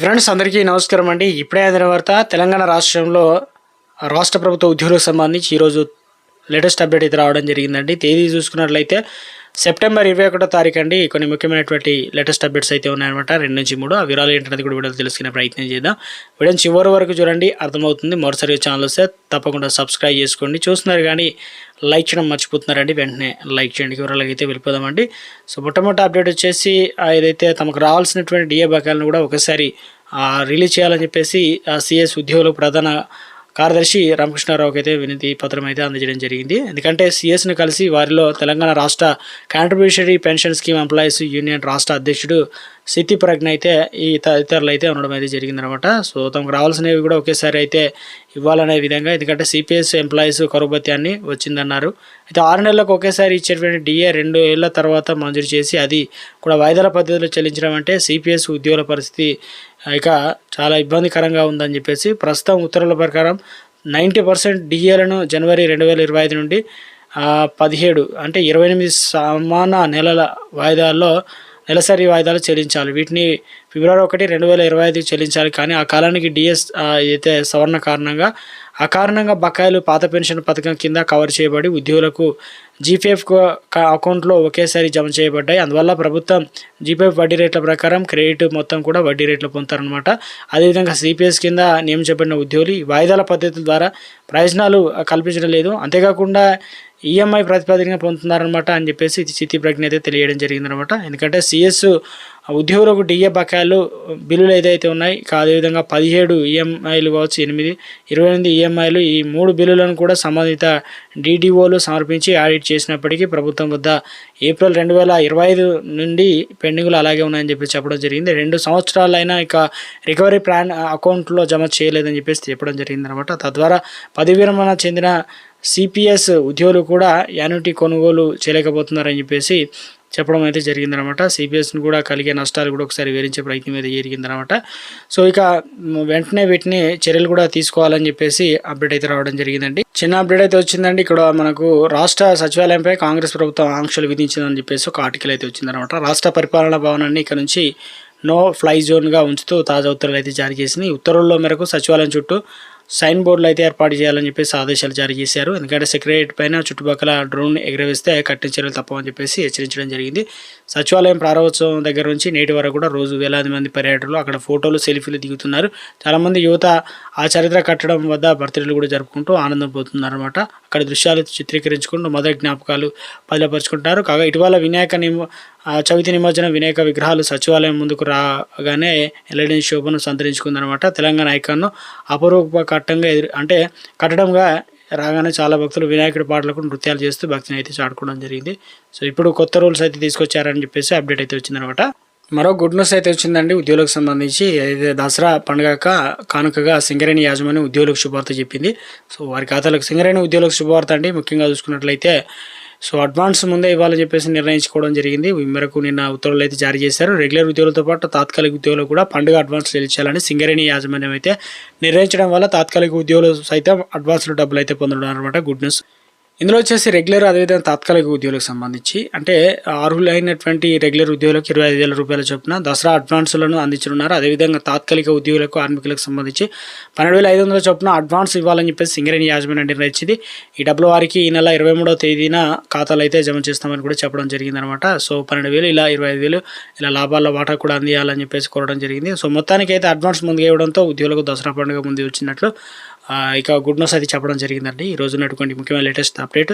Friends అందరికీ నమస్కారం అండి. ఇప్పుడే అందిన వార్త తెలంగాణ రాష్ట్రంలో రాష్ట్ర ప్రభుత్వ ఉద్యోగులకు సంబంధించి ఈరోజు లేటెస్ట్ అప్డేట్ అయితే రావడం జరిగిందండి. తేదీ చూసుకున్నట్లయితే సెప్టెంబర్ 21వ తారీఖు అండి. కొన్ని ముఖ్యమైనటువంటి లేటెస్ట్ అప్డేట్స్ అయితే ఉన్నాయన్నమాట. 2 నుంచి 3 ఆ వివరాలు ఏంటనేది కూడా వీడియో తెలుసుకునే ప్రయత్నం చేద్దాం. వీడియోని చివరి వరకు చూడండి, అర్థమవుతుంది. మరోసారి ఛానల్ వస్తే తప్పకుండా సబ్స్క్రైబ్ చేసుకోండి. చూస్తున్నారు కానీ లైక్ చేయడం మర్చిపోతున్నారండి, వెంటనే లైక్ చేయండి. వివరాలకు అయితే వెళ్ళిపోదామండి. సో మొట్టమొదటి అప్డేట్ వచ్చేసి ఏదైతే తమకు రావాల్సినటువంటి డిఏ బకాయిలను కూడా ఒకసారి రిలీజ్ చేయాలని చెప్పేసి సిఎస్ ఉద్యోగుల ప్రధాన కార్యదర్శి రామకృష్ణారావుకి అయితే వినతి పత్రం అయితే అందజేయడం జరిగింది. ఎందుకంటే సిఎస్ను కలిసి వారిలో తెలంగాణ రాష్ట్ర కాంట్రిబ్యూషనరీ పెన్షన్ స్కీమ్ ఎంప్లాయీస్ యూనియన్ రాష్ట్ర అధ్యక్షుడు సిద్ధి ప్రజ్ఞ అయితే ఈ తదితరులు అయితే ఉండడం అయితే జరిగిందనమాట. సో తమకు రావాల్సినవి కూడా ఒకేసారి అయితే ఇవ్వాలనే విధంగా, ఎందుకంటే సిపిఎస్ ఎంప్లాయీస్ కరుభత్యాన్ని వచ్చిందన్నారు. అయితే 6 నెలలకు ఒకేసారి ఇచ్చేటువంటి డిఏ 2 ఏళ్ల తర్వాత మంజూరు చేసి అది కూడా వాయిదాల పద్ధతిలో చెల్లించడం అంటే సిపిఎస్ ఉద్యోగుల పరిస్థితి ఇక చాలా ఇబ్బందికరంగా ఉందని చెప్పేసి ప్రస్తుతం ఉత్తర్వుల ప్రకారం 90% డిఏలను జనవరి 2025 నుండి 17 అంటే 28 సమాన నెలల వాయిదాల్లో నెలసరి వాయిదాలు చెల్లించాలి. వీటిని ఫిబ్రవరి 1, 2025 చెల్లించాలి. కానీ ఆ కాలానికి డిఎస్ అయితే సవరణ కారణంగా బకాయిలు పాత పెన్షన్ పథకం కింద కవర్ చేయబడి ఉద్యోగులకు జీపీఎఫ్ అకౌంట్లో ఒకేసారి జమ చేయబడ్డాయి. అందువల్ల ప్రభుత్వం జీపీఎఫ్ వడ్డీ రేట్ల ప్రకారం క్రెడిట్ మొత్తం కూడా వడ్డీ రేట్లు పొందుతారనమాట. అదేవిధంగా సిపిఎస్ కింద నియమించబడిన ఉద్యోగులు వాయిదాల పద్ధతుల ద్వారా ప్రయోజనాలు కల్పించడం లేదు, అంతేకాకుండా ఈఎంఐ ప్రాతిపదికన పొందుతున్నారనమాట అని చెప్పేసి స్థితి ప్రజ్ఞ అయితే తెలియడం జరిగిందనమాట. ఎందుకంటే సిఎస్ ఉద్యోగులకు డిఏ బకాయిలు బిల్లులు ఏదైతే ఉన్నాయి, అదేవిధంగా 17 ఈఎంఐలు కావచ్చు, 28 ఈఎంఐలు, ఈ 3 బిల్లులను కూడా సంబంధిత డిడిఓలు సమర్పించి ఆడిట్ చేసినప్పటికీ ప్రభుత్వం వద్ద ఏప్రిల్ 2025 నుండి పెండింగ్లు అలాగే ఉన్నాయని చెప్పి చెప్పడం జరిగింది. 2 సంవత్సరాలైనా ఇక రికవరీ ప్లాన్ అకౌంట్లో జమ చేయలేదని చెప్పేసి చెప్పడం జరిగిందనమాట. తద్వారా పదవి విరమణ చెందిన సిపిఎస్ ఉద్యోగులు కూడా యాన్యుటీ కొనుగోలు చేయలేకపోతున్నారని చెప్పేసి చెప్పడం అయితే జరిగిందనమాట. సిపిఎస్ని కూడా కలిగే నష్టాలు కూడా ఒకసారి వివరించే ప్రయత్నం అయితే జరిగిందనమాట. సో ఇక వెంటనే వీటిని చర్యలు కూడా తీసుకోవాలని చెప్పేసి అప్డేట్ అయితే రావడం జరిగిందండి. చిన్న అప్డేట్ అయితే వచ్చిందండి. ఇక్కడ మనకు రాష్ట్ర సచివాలయంపై కాంగ్రెస్ ప్రభుత్వం ఆంక్షలు విధించిందని చెప్పేసి ఒక ఆర్టికల్ అయితే వచ్చిందనమాట. రాష్ట్ర పరిపాలనా భవనాన్ని ఇక్కడ నుంచి నో ఫ్లై జోన్గా ఉంచుతూ తాజా ఉత్తర్వులు అయితే జారీ చేసింది. ఈ ఉత్తర్వుల్లో మేరకు సచివాలయం చుట్టూ సైన్ బోర్డులు అయితే ఏర్పాటు చేయాలని చెప్పేసి ఆదేశాలు జారీ చేశారు. ఎందుకంటే సెక్రటరియట్ పైన చుట్టుపక్కల డ్రోన్ ఎగరవేస్తే కఠిన చర్యలు తప్పవని చెప్పేసి హెచ్చరించడం జరిగింది. సచివాలయం ప్రారంభోత్సవం దగ్గర నుంచి నేటి వరకు కూడా రోజు వేలాది మంది పర్యాటకులు అక్కడ ఫోటోలు, సెల్ఫీలు దిగుతున్నారు. చాలామంది యువత ఆ చరిత్ర కట్టడం వద్ద బర్త్డేలు కూడా జరుపుకుంటూ ఆనందం పోతున్నారు అనమాట. అక్కడ దృశ్యాలు చిత్రీకరించుకుంటూ మొదటి జ్ఞాపకాలు బదిలపరుచుకుంటారు. కాగా ఇటీవల చవితి నిమజ్జనం వినాయక విగ్రహాలు సచివాలయం ముందుకు రాగానే ఎల్ఈడి శోభను సంతరించుకుందనమాట. తెలంగాణ ఐకాన్ను అపరూప కట్టడంగా రాగానే చాలా భక్తులు వినాయకుడి పాటలకు నృత్యాలు చేస్తూ భక్తిని అయితే చాటుకోవడం జరిగింది. సో ఇప్పుడు కొత్త రూల్స్ అయితే తీసుకొచ్చారని చెప్పేసి అప్డేట్ అయితే వచ్చిందనమాట. మరో గుడ్ న్యూస్ అయితే వచ్చిందండి ఉద్యోగులకు సంబంధించి. అయితే దసరా పండుగ కానుకగా సింగరేణి యాజమాన్యం ఉద్యోగులకు శుభవార్త చెప్పింది. సో వారి ఖాతాలకు సింగరేణి ఉద్యోగులకు శుభవార్త అండి. ముఖ్యంగా చూసుకున్నట్లయితే సో అడ్వాన్స్ ముందే ఇవ్వాలని చెప్పేసి నిర్ణయించుకోవడం జరిగింది. ఈ మేరకు నిన్న ఉత్తర్వులు అయితే జారీ చేశారు. రెగ్యులర్ ఉద్యోగులతో పాటు తాత్కాలిక ఉద్యోగులు కూడా పండుగ అడ్వాన్స్ చెల్లించాలని సింగరేణి యాజమాన్యం అయితే నిర్ణయించడం వల్ల తాత్కాలిక ఉద్యోగులు సైతం అడ్వాన్స్లో డబ్బులు అయితే పొందడం అనమాట గుడ్ న్యూస్. ఇందులో వచ్చేసి రెగ్యులర్ అదేవిధంగా తాత్కాలిక ఉద్యోగులకు సంబంధించి అంటే అర్హులైనటువంటి రెగ్యులర్ ఉద్యోగులకు 25,000 రూపాయల చొప్పున దసరా అడ్వాన్సులను అందించనున్నారు. అదేవిధంగా తాత్కాలిక ఉద్యోగులకు, కార్మికులకు సంబంధించి 12,500 చొప్పున అడ్వాన్స్ ఇవ్వాలని చెప్పేసి సింగరేణి యాజమాన్యం నిర్ణయించింది. ఈ డబ్బులు వారికి ఈ నెల 23వ తేదీన ఖాతాలు అయితే జమ చేస్తామని కూడా చెప్పడం జరిగిందనమాట. సో 12,000 ఇలా 25,000 ఇలా లాభాల వాటా కూడా అందియాలని చెప్పేసి కోరడం జరిగింది. సో మొత్తానికి అయితే అడ్వాన్స్ ముందుగా ఇవ్వడంతో ఉద్యోగులకు దసరా పండుగ ముందు వచ్చినట్లు ఇక గుడ్ న్యూస్ అది చెప్పడం జరిగిందండి. ఈ రోజు ఉన్నటువంటి ముఖ్యమైన లేటెస్ట్ అప్డేట్.